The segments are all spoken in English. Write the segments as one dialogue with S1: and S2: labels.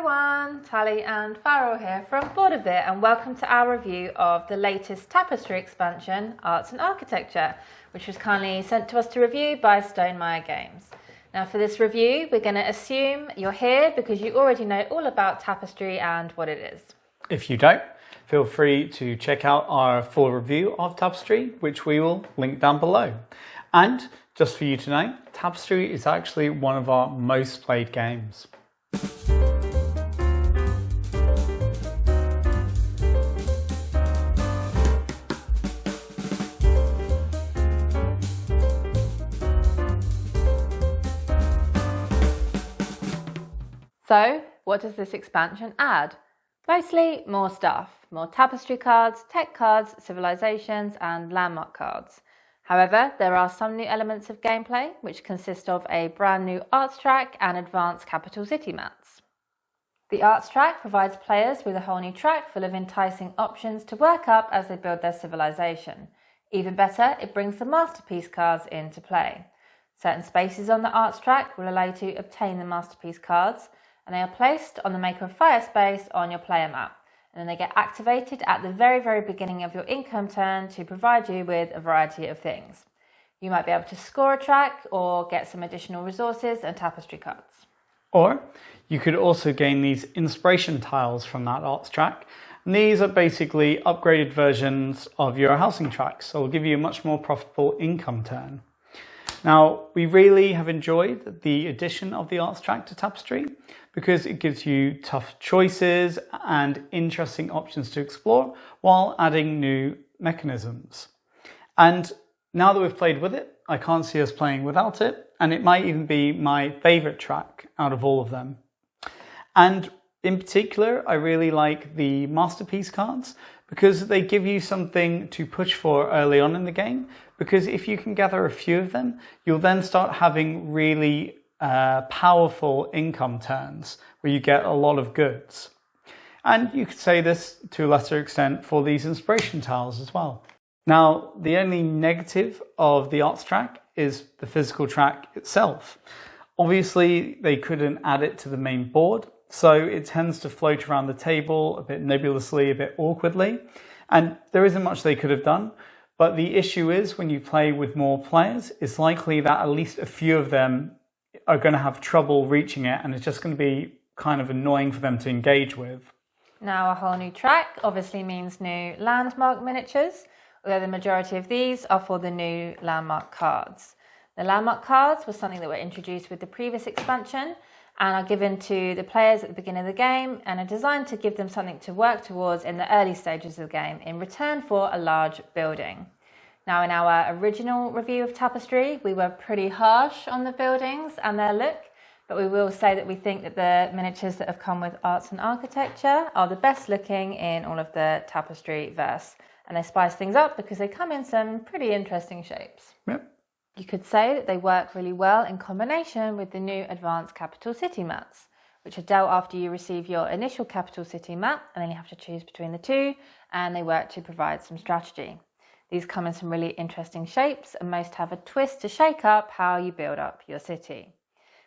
S1: everyone, Tally and Farrell here from Board of Bit, and welcome to our review of the latest Tapestry expansion, Arts and Architecture, which was kindly sent to us to review by Stonemaier Games. Now for this review, we're going to assume you're here because you already know all about Tapestry and what it is.
S2: If you don't, feel free to check out our full review of Tapestry, which we will link down below. And just for you to know, Tapestry is actually one of our most played games.
S1: So, what does this expansion add? Mostly more stuff, more Tapestry cards, tech cards, civilizations and landmark cards. However, there are some new elements of gameplay which consist of a brand new arts track and advanced capital city mats. The arts track provides players with a whole new track full of enticing options to work up as they build their civilization. Even better, it brings the masterpiece cards into play. Certain spaces on the arts track will allow you to obtain the masterpiece cards, and they are placed on the Maker of Fire space on your player map. And then they get activated at the very beginning of your income turn to provide you with a variety of things. You might be able to score a track or get some additional resources and Tapestry cards.
S2: Or you could also gain these inspiration tiles from that arts track. And these are basically upgraded versions of your housing tracks, so it'll give you a much more profitable income turn. Now, we really have enjoyed the addition of the arts track to Tapestry because it gives you tough choices and interesting options to explore while adding new mechanisms. And now that we've played with it, I can't see us playing without it, and it might even be my favorite track out of all of them. And in particular, I really like the masterpiece cards because they give you something to push for early on in the game, because if you can gather a few of them, you'll then start having really powerful income turns where you get a lot of goods. And you could say this to a lesser extent for these inspiration tiles as well. Now, the only negative of the arts track is the physical track itself. Obviously, they couldn't add it to the main board, so it tends to float around the table a bit nebulously, a bit awkwardly, and there isn't much they could have done. But the issue is when you play with more players, it's likely that at least a few of them are going to have trouble reaching it, and it's just going to be kind of annoying for them to engage with.
S1: Now, a whole new track obviously means new landmark miniatures, although the majority of these are for the new landmark cards. The landmark cards were something that were introduced with the previous expansion and are given to the players at the beginning of the game and are designed to give them something to work towards in the early stages of the game in return for a large building. Now, in our original review of Tapestry, we were pretty harsh on the buildings and their look, but we will say that we think that the miniatures that have come with Arts and Architecture are the best looking in all of the Tapestry verse. And they spice things up because they come in some pretty interesting shapes.
S2: Yep.
S1: You could say that they work really well in combination with the new advanced capital city mats, which are dealt after you receive your initial capital city map, and then you have to choose between the two, and they work to provide some strategy. These come in some really interesting shapes, and most have a twist to shake up how you build up your city.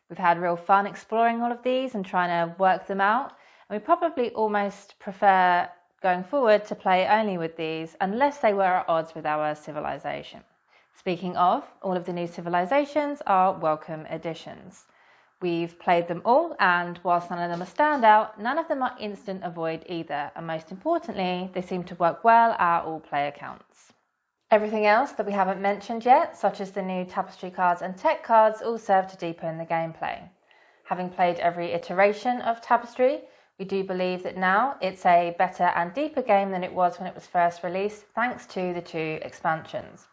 S1: We've had real fun exploring all of these and trying to work them out, and we probably almost prefer going forward to play only with these unless they were at odds with our civilization. Speaking of, all of the new civilizations are welcome additions. We've played them all, and whilst none of them are standout, none of them are instant avoid either, and most importantly, they seem to work well at all player counts. Everything else that we haven't mentioned yet, such as the new Tapestry cards and tech cards, all serve to deepen the gameplay. Having played every iteration of Tapestry, we do believe that now it's a better and deeper game than it was when it was first released, thanks to the two expansions.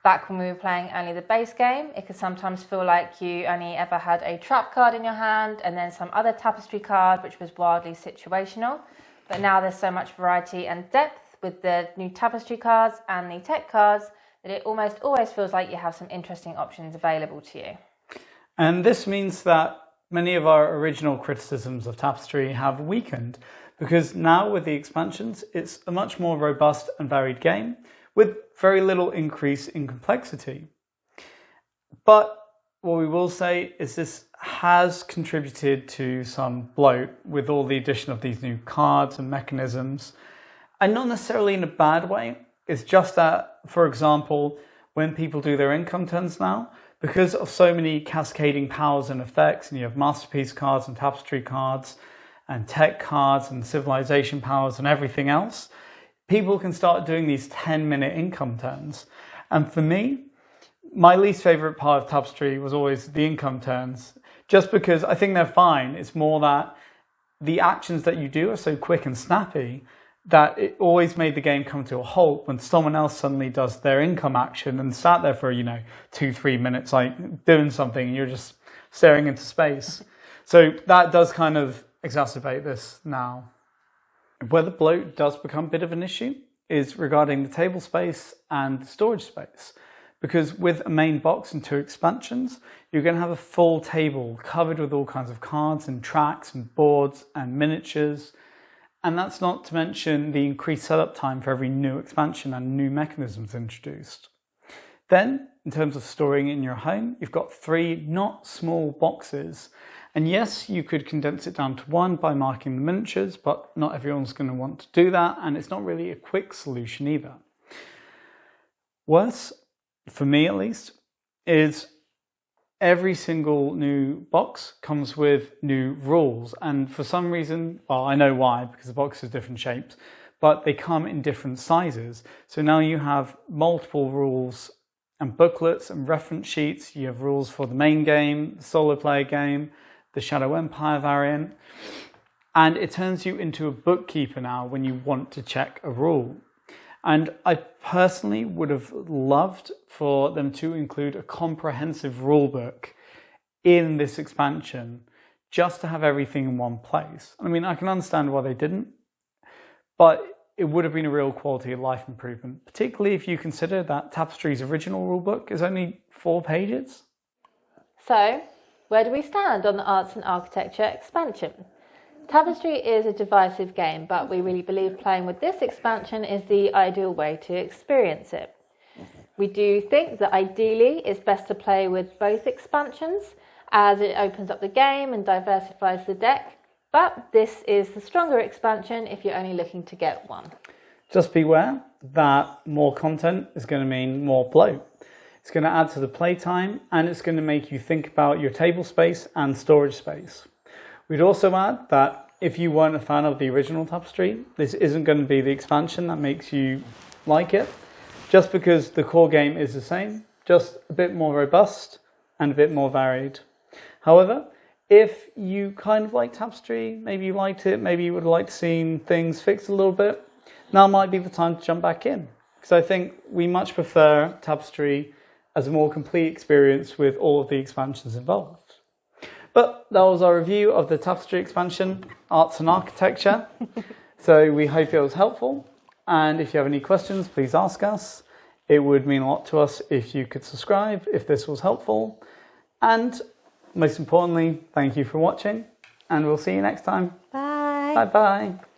S1: Back when we were playing only the base game, it could sometimes feel like you only ever had a trap card in your hand and then some other Tapestry card, which was wildly situational. But now there's so much variety and depth with the new Tapestry cards and the tech cards that it almost always feels like you have some interesting options available to you.
S2: And this means that many of our original criticisms of Tapestry have weakened, because now with the expansions, it's a much more robust and varied game with very little increase in complexity. But what we will say is this has contributed to some bloat with all the addition of these new cards and mechanisms, and not necessarily in a bad way. It's just that, for example, when people do their income turns now, because of so many cascading powers and effects, and you have masterpiece cards and tapestry cards and tech cards and civilization powers and everything else, people can start doing these 10-minute income turns. And for me, my least favorite part of Tapestry was always the income turns, just because I think they're fine. It's more that the actions that you do are so quick and snappy that it always made the game come to a halt when someone else suddenly does their income action and sat there for, 2-3 minutes, like doing something, and you're just staring into space. So that does kind of exacerbate this now. Where the bloat does become a bit of an issue is regarding the table space and the storage space. Because with a main box and 2 expansions, you're going to have a full table covered with all kinds of cards and tracks and boards and miniatures. And that's not to mention the increased setup time for every new expansion and new mechanisms introduced. Then, in terms of storing in your home, you've got 3 not small boxes. And yes, you could condense it down to 1 by marking the miniatures, but not everyone's going to want to do that, and it's not really a quick solution either. Worse, for me at least, is every single new box comes with new rules, and for some reason, well, I know why, because the box is different shapes, but they come in different sizes. So now you have multiple rules and booklets and reference sheets. You have rules for the main game, the solo player game, the Shadow Empire variant, and it turns you into a bookkeeper now when you want to check a rule. And I personally would have loved for them to include a comprehensive rule book in this expansion, just to have everything in one place. I mean, I can understand why they didn't, but it would have been a real quality of life improvement, particularly if you consider that Tapestry's original rulebook is only 4 pages.
S1: So, where do we stand on the Arts and Architecture expansion? Tapestry is a divisive game, but we really believe playing with this expansion is the ideal way to experience it. We do think that ideally it's best to play with both expansions, as it opens up the game and diversifies the deck, but this is the stronger expansion if you're only looking to get one.
S2: Just beware that more content is going to mean more bloat. It's going to add to the playtime, and it's going to make you think about your table space and storage space. We'd also add that if you weren't a fan of the original Tapestry, this isn't going to be the expansion that makes you like it, just because the core game is the same, just a bit more robust and a bit more varied. However, if you kind of like Tapestry, maybe you liked it, maybe you would like to see things fixed a little bit, now might be the time to jump back in. Because I think we much prefer Tapestry as a more complete experience with all of the expansions involved. But that was our review of the Tapestry expansion, Arts and Architecture. So we hope it was helpful. And if you have any questions, please ask us. It would mean a lot to us if you could subscribe, if this was helpful. And most importantly, thank you for watching. And we'll see you next time.
S1: Bye.
S2: Bye-bye.